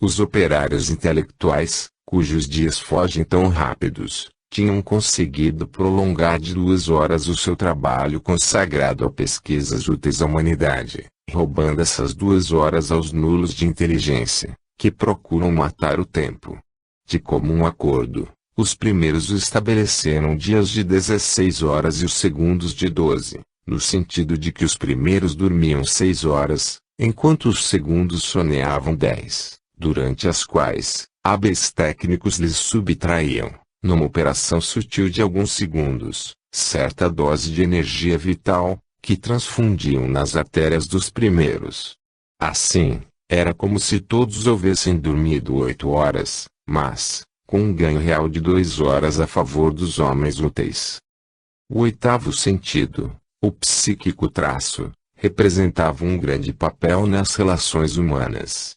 Os operários intelectuais, cujos dias fogem tão rápidos, tinham conseguido prolongar de 2 horas o seu trabalho consagrado a pesquisas úteis à humanidade, roubando essas 2 horas aos nulos de inteligência, que procuram matar o tempo. De comum acordo, os primeiros estabeleceram dias de 16 horas e os segundos de 12, no sentido de que os primeiros dormiam 6 horas, enquanto os segundos soneavam 10, durante as quais, hábeis técnicos lhes subtraíam, numa operação sutil de alguns segundos, certa dose de energia vital, que transfundiam nas artérias dos primeiros. Assim, era como se todos houvessem dormido 8 horas, mas, com um ganho real de 2 horas a favor dos homens úteis. O oitavo sentido, o psíquico traço, representava um grande papel nas relações humanas.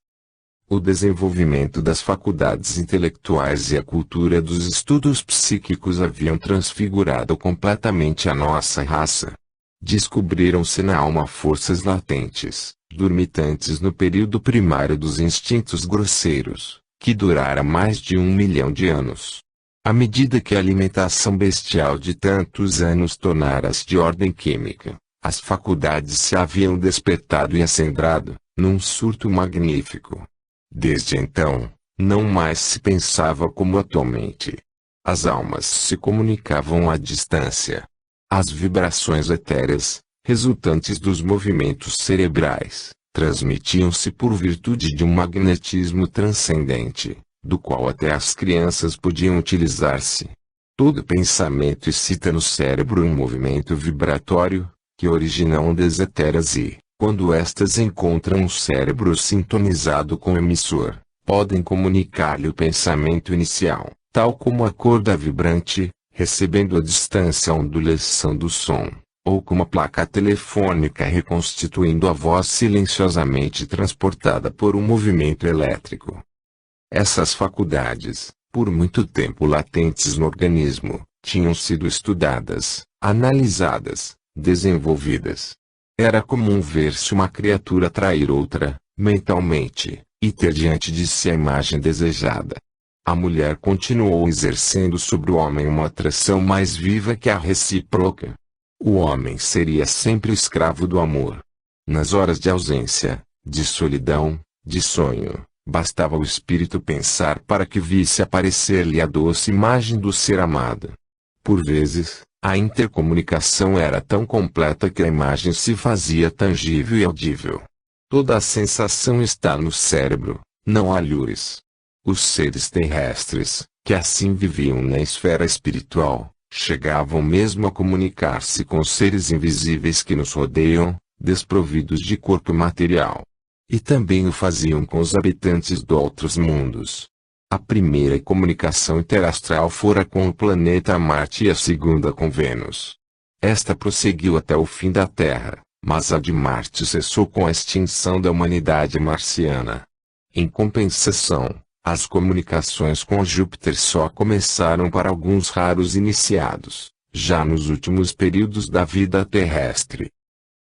O desenvolvimento das faculdades intelectuais e a cultura dos estudos psíquicos haviam transfigurado completamente a nossa raça. Descobriram-se na alma forças latentes, dormitantes no período primário dos instintos grosseiros, que durara mais de 1 milhão de anos. À medida que a alimentação bestial de tantos anos tornara-se de ordem química, as faculdades se haviam despertado e acendrado, num surto magnífico. Desde então, não mais se pensava como atualmente. As almas se comunicavam à distância. As vibrações etéreas, resultantes dos movimentos cerebrais, transmitiam-se por virtude de um magnetismo transcendente, do qual até as crianças podiam utilizar-se. Todo pensamento excita no cérebro um movimento vibratório, que origina ondas etéreas e, quando estas encontram o cérebro sintonizado com o emissor, podem comunicar-lhe o pensamento inicial, tal como a corda vibrante, recebendo à distância a ondulação do som, ou como a placa telefônica reconstituindo a voz silenciosamente transportada por um movimento elétrico. Essas faculdades, por muito tempo latentes no organismo, tinham sido estudadas, analisadas, desenvolvidas. Era comum ver-se uma criatura atrair outra, mentalmente, e ter diante de si a imagem desejada. A mulher continuou exercendo sobre o homem uma atração mais viva que a recíproca. O homem seria sempre escravo do amor. Nas horas de ausência, de solidão, de sonho, bastava o espírito pensar para que visse aparecer-lhe a doce imagem do ser amado. Por vezes, a intercomunicação era tão completa que a imagem se fazia tangível e audível. Toda a sensação está no cérebro, não há lures. Os seres terrestres, que assim viviam na esfera espiritual, chegavam mesmo a comunicar-se com os seres invisíveis que nos rodeiam, desprovidos de corpo material. E também o faziam com os habitantes de outros mundos. A primeira comunicação interastral fora com o planeta Marte e a segunda com Vênus. Esta prosseguiu até o fim da Terra, mas a de Marte cessou com a extinção da humanidade marciana. Em compensação, as comunicações com Júpiter só começaram para alguns raros iniciados, já nos últimos períodos da vida terrestre.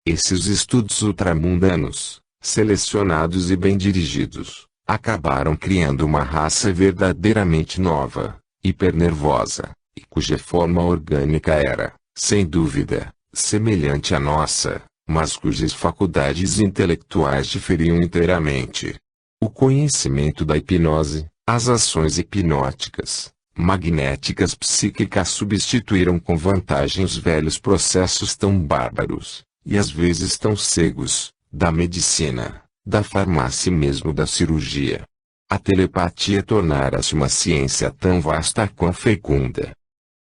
Esses estudos ultramundanos, selecionados e bem dirigidos, acabaram criando uma raça verdadeiramente nova, hipernervosa, e cuja forma orgânica era, sem dúvida, semelhante à nossa, mas cujas faculdades intelectuais diferiam inteiramente. O conhecimento da hipnose, as ações hipnóticas, magnéticas psíquicas substituíram com vantagem os velhos processos tão bárbaros, e às vezes tão cegos, da medicina, da farmácia e mesmo da cirurgia. A telepatia tornara-se uma ciência tão vasta quanto fecunda.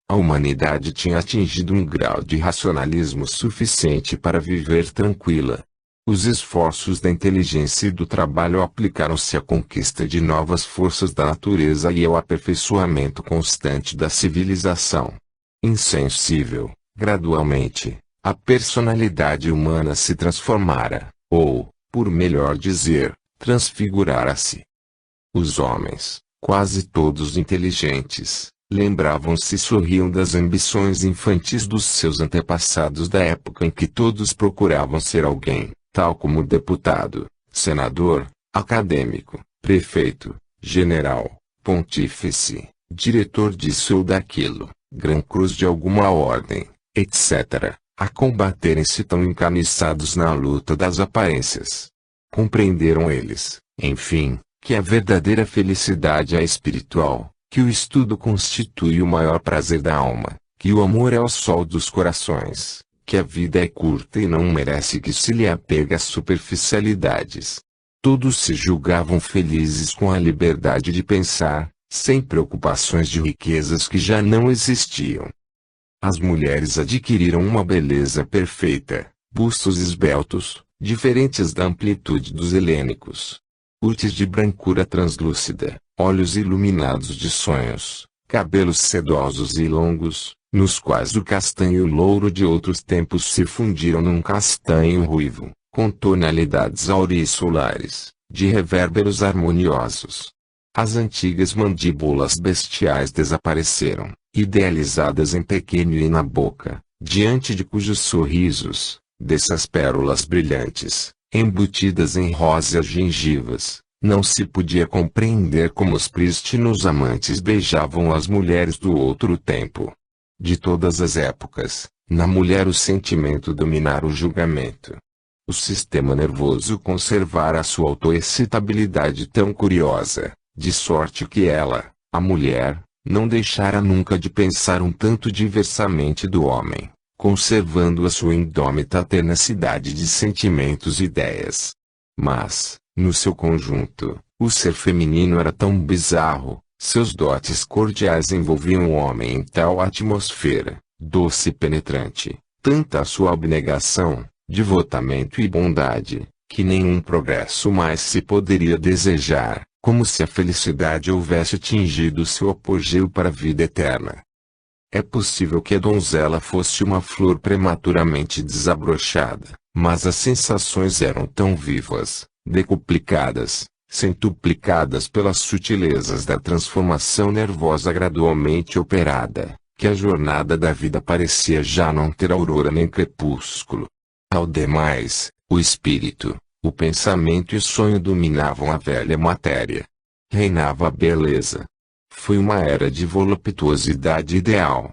A humanidade tinha atingido um grau de racionalismo suficiente para viver tranquila. Os esforços da inteligência e do trabalho aplicaram-se à conquista de novas forças da natureza e ao aperfeiçoamento constante da civilização. Insensível, gradualmente, a personalidade humana se transformara, ou, por melhor dizer, transfigurara-se. Os homens, quase todos inteligentes, lembravam-se e sorriam das ambições infantis dos seus antepassados da época em que todos procuravam ser alguém, tal como deputado, senador, acadêmico, prefeito, general, pontífice, diretor disso ou daquilo, grã-cruz de alguma ordem, etc., a combaterem-se tão encaniçados na luta das aparências. Compreenderam eles, enfim, que a verdadeira felicidade é espiritual, que o estudo constitui o maior prazer da alma, que o amor é o sol dos corações, que a vida é curta e não merece que se lhe apegue às superficialidades. Todos se julgavam felizes com a liberdade de pensar, sem preocupações de riquezas que já não existiam. As mulheres adquiriram uma beleza perfeita, bustos esbeltos, diferentes da amplitude dos helênicos. Curtes de brancura translúcida, olhos iluminados de sonhos, cabelos sedosos e longos, nos quais o castanho e o louro de outros tempos se fundiram num castanho ruivo, com tonalidades aurissolares, de revérberos harmoniosos. As antigas mandíbulas bestiais desapareceram, idealizadas em pequeno e na boca, diante de cujos sorrisos, dessas pérolas brilhantes, embutidas em róseas gengivas, não se podia compreender como os prístinos amantes beijavam as mulheres do outro tempo. De todas as épocas, na mulher o sentimento dominara o julgamento. O sistema nervoso conservara sua autoexcitabilidade tão curiosa, de sorte que ela, a mulher, não deixara nunca de pensar um tanto diversamente do homem, conservando a sua indômita tenacidade de sentimentos e ideias. Mas, no seu conjunto, o ser feminino era tão bizarro, seus dotes cordiais envolviam o homem em tal atmosfera, doce e penetrante, tanta a sua abnegação, devotamento e bondade, que nenhum progresso mais se poderia desejar, como se a felicidade houvesse atingido seu apogeu para a vida eterna. É possível que a donzela fosse uma flor prematuramente desabrochada, mas as sensações eram tão vivas, decuplicadas, centuplicadas pelas sutilezas da transformação nervosa gradualmente operada, que a jornada da vida parecia já não ter aurora nem crepúsculo. Ao demais, o espírito, o pensamento e o sonho dominavam a velha matéria. Reinava a beleza. Foi uma era de voluptuosidade ideal.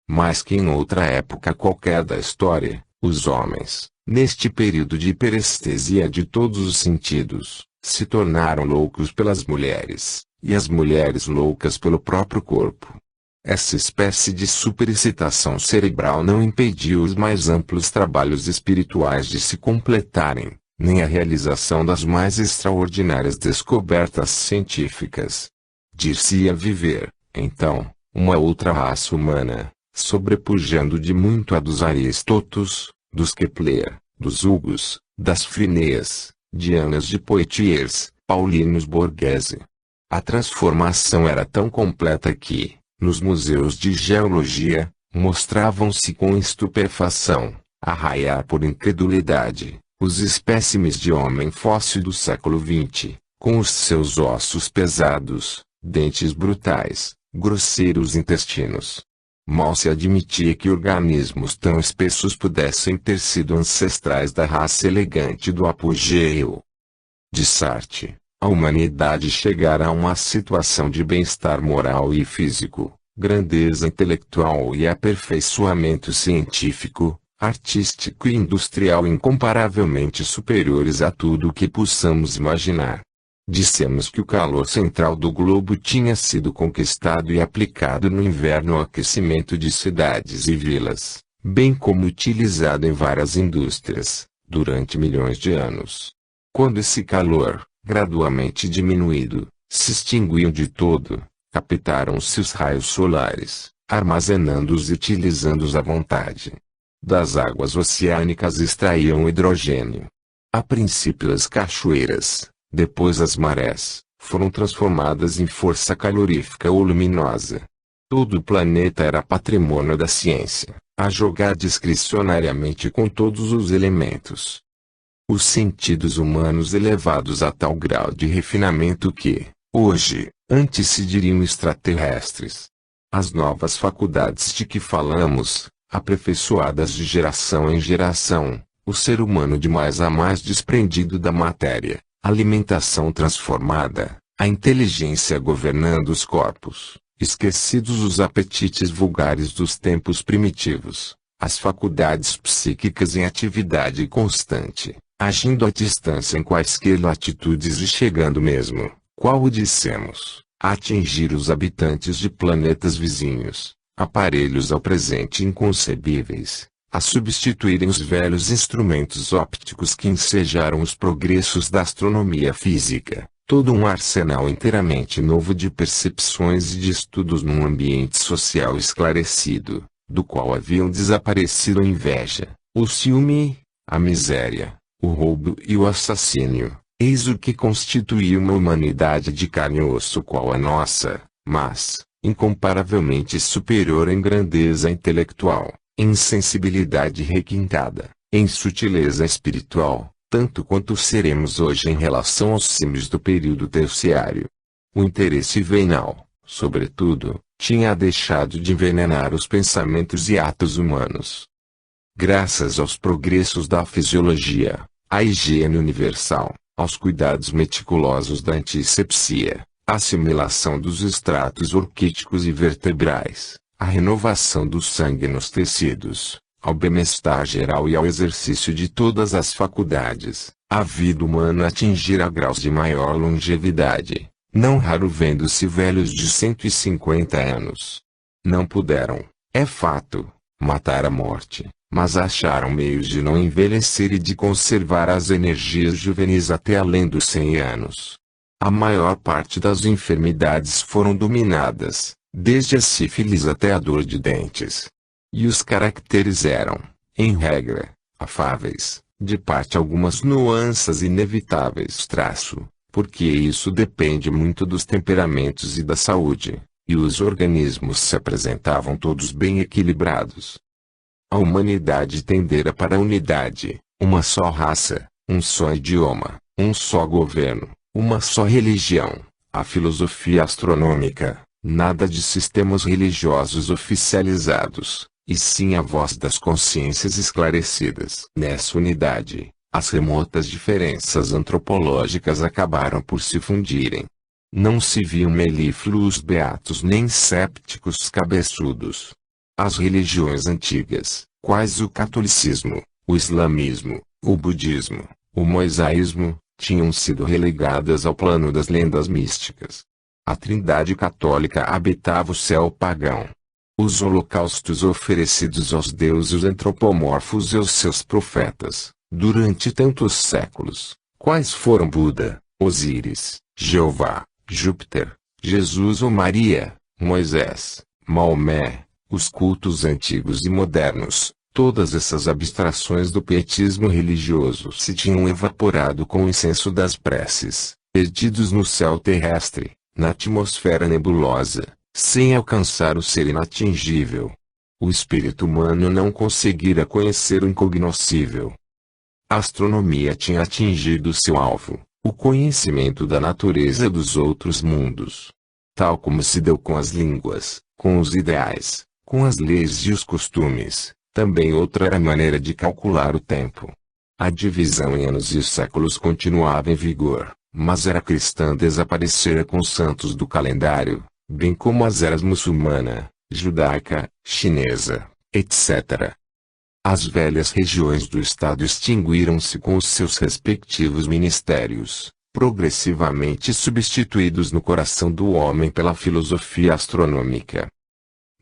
Mais que em outra época qualquer da história, os homens, neste período de hiperestesia de todos os sentidos, se tornaram loucos pelas mulheres, e as mulheres loucas pelo próprio corpo. Essa espécie de superexcitação cerebral não impediu os mais amplos trabalhos espirituais de se completarem, nem a realização das mais extraordinárias descobertas científicas. Dir-se-ia viver, então, uma outra raça humana, sobrepujando de muito a dos Aristóteles, dos Kepler, dos Hugos, das Frineas, Dianas de Poitiers, Paulinus Borghese. A transformação era tão completa que, nos museus de geologia, mostravam-se com estupefação, a raiar por incredulidade, os espécimes de homem fóssil do século XX, com os seus ossos pesados, dentes brutais, grosseiros intestinos. Mal se admitia que organismos tão espessos pudessem ter sido ancestrais da raça elegante do apogeu. De Sartre, a humanidade chegara a uma situação de bem-estar moral e físico, grandeza intelectual e aperfeiçoamento científico, artístico e industrial incomparavelmente superiores a tudo o que possamos imaginar. Dissemos que o calor central do globo tinha sido conquistado e aplicado no inverno ao aquecimento de cidades e vilas, bem como utilizado em várias indústrias, durante milhões de anos. Quando esse calor, gradualmente diminuído, se extinguiu de todo, captaram-se os raios solares, armazenando-os e utilizando-os à vontade. Das águas oceânicas extraíam hidrogênio. A princípio as cachoeiras, depois as marés, foram transformadas em força calorífica ou luminosa. Todo o planeta era patrimônio da ciência, a jogar discricionariamente com todos os elementos. Os sentidos humanos elevados a tal grau de refinamento que, hoje, antes se diriam extraterrestres. As novas faculdades de que falamos, aperfeiçoadas de geração em geração, o ser humano de mais a mais desprendido da matéria, alimentação transformada, a inteligência governando os corpos, esquecidos os apetites vulgares dos tempos primitivos, as faculdades psíquicas em atividade constante, agindo à distância em quaisquer latitudes e chegando mesmo, qual o dissemos, a atingir os habitantes de planetas vizinhos, aparelhos ao presente inconcebíveis, a substituírem os velhos instrumentos ópticos que ensejaram os progressos da astronomia física, todo um arsenal inteiramente novo de percepções e de estudos num ambiente social esclarecido, do qual haviam desaparecido a inveja, o ciúme, a miséria, o roubo e o assassínio. Eis o que constituía uma humanidade de carne e osso qual a nossa, mas, incomparavelmente superior em grandeza intelectual, em sensibilidade requintada, em sutileza espiritual, tanto quanto seremos hoje em relação aos símios do período terciário. O interesse venal, sobretudo, tinha deixado de envenenar os pensamentos e atos humanos. Graças aos progressos da fisiologia, à higiene universal, aos cuidados meticulosos da antisepsia, à assimilação dos extratos orquíticos e vertebrais, à renovação do sangue nos tecidos, ao bem-estar geral e ao exercício de todas as faculdades, a vida humana atingira graus de maior longevidade, não raro vendo-se velhos de 150 anos. Não puderam, é fato, matar a morte, mas acharam meios de não envelhecer e de conservar as energias juvenis até além dos 100 anos. A maior parte das enfermidades foram dominadas, desde a sífilis até a dor de dentes. E os caracteres eram, em regra, afáveis, de parte algumas nuances inevitáveis porque isso depende muito dos temperamentos e da saúde, e os organismos se apresentavam todos bem equilibrados. A humanidade tendera para a unidade, uma só raça, um só idioma, um só governo, uma só religião, a filosofia astronômica, nada de sistemas religiosos oficializados, e sim a voz das consciências esclarecidas. Nessa unidade, as remotas diferenças antropológicas acabaram por se fundirem. Não se viam melífluos beatos nem sépticos cabeçudos. As religiões antigas, quais o catolicismo, o islamismo, o budismo, o mosaísmo, tinham sido relegadas ao plano das lendas místicas. A Trindade católica habitava o céu pagão. Os holocaustos oferecidos aos deuses antropomorfos e aos seus profetas, durante tantos séculos, quais foram Buda, Osíris, Jeová, Júpiter, Jesus ou Maria, Moisés, Maomé, os cultos antigos e modernos, todas essas abstrações do pietismo religioso se tinham evaporado com o incenso das preces, perdidos no céu terrestre, na atmosfera nebulosa, sem alcançar o ser inatingível. O espírito humano não conseguira conhecer o incognoscível. A astronomia tinha atingido seu alvo, o conhecimento da natureza dos outros mundos. Tal como se deu com as línguas, com os ideais, com as leis e os costumes, também outra era a maneira de calcular o tempo. A divisão em anos e séculos continuava em vigor, mas a era cristã desaparecera com os santos do calendário, bem como as eras muçulmana, judaica, chinesa, etc. As velhas regiões do Estado extinguiram-se com os seus respectivos ministérios, progressivamente substituídos no coração do homem pela filosofia astronômica.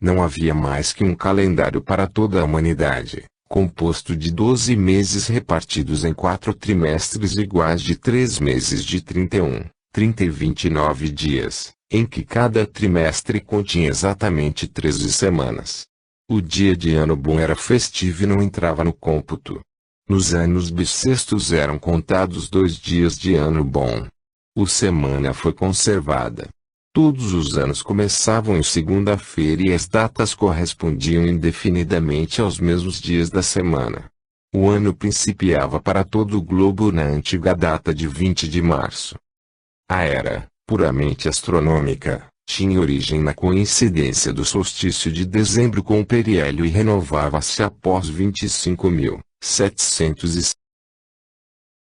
Não havia mais que um calendário para toda a humanidade, composto de 12 meses repartidos em 4 trimestres iguais de 3 meses de 31, 30 e 29 dias, em que cada trimestre continha exatamente 13 semanas. O dia de ano bom era festivo e não entrava no cômputo. Nos anos bissextos eram contados 2 dias de ano bom. O semana foi conservada. Todos os anos começavam em segunda-feira e as datas correspondiam indefinidamente aos mesmos dias da semana. O ano principiava para todo o globo na antiga data de 20 de março. A era, puramente astronômica, tinha origem na coincidência do solstício de dezembro com o periélio e renovava-se após 25.700